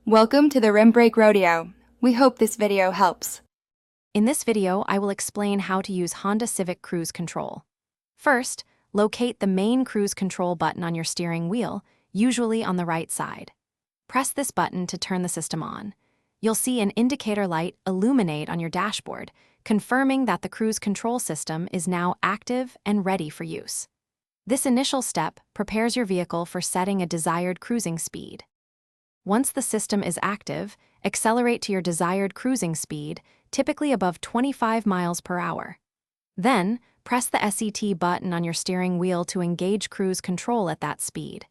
Welcome to the Rim Brake Rodeo. We hope this video helps. In this video, I will explain how to use Honda Civic Cruise Control. First, locate the main cruise control button on your steering wheel, usually on the right side. Press this button to turn the system on. You'll see an indicator light illuminate on your dashboard, confirming that the cruise control system is now active and ready for use. This initial step prepares your vehicle for setting a desired cruising speed. Once the system is active, accelerate to your desired cruising speed, typically above 25 miles per hour. Then, press the SET button on your steering wheel to engage cruise control at that speed.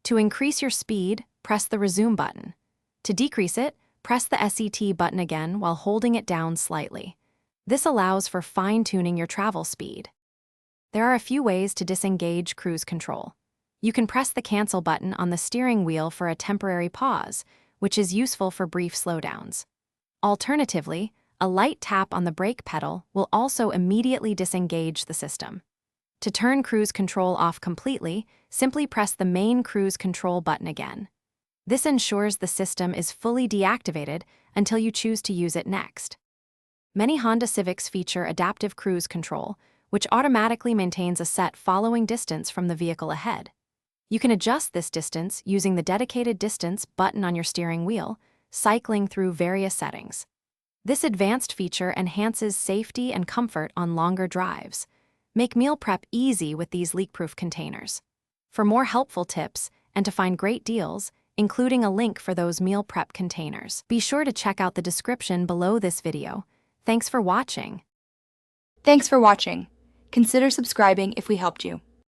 To increase your speed, press the resume button. To decrease it, press the SET button again while holding it down slightly. This allows for fine-tuning your travel speed. There are a few ways to disengage cruise control. You can press the cancel button on the steering wheel for a temporary pause, which is useful for brief slowdowns. Alternatively, a light tap on the brake pedal will also immediately disengage the system. To turn cruise control off completely, simply press the main cruise control button again. This ensures the system is fully deactivated until you choose to use it next. Many Honda Civics feature adaptive cruise control, which automatically maintains a set following distance from the vehicle ahead. You can adjust this distance using the dedicated distance button on your steering wheel, cycling through various settings. This advanced feature enhances safety and comfort on longer drives. Make meal prep easy with these leak-proof containers. For more helpful tips and to find great deals, including a link for those meal prep containers, be sure to check out the description below this video. Thanks for watching. Thanks for watching. Consider subscribing if we helped you.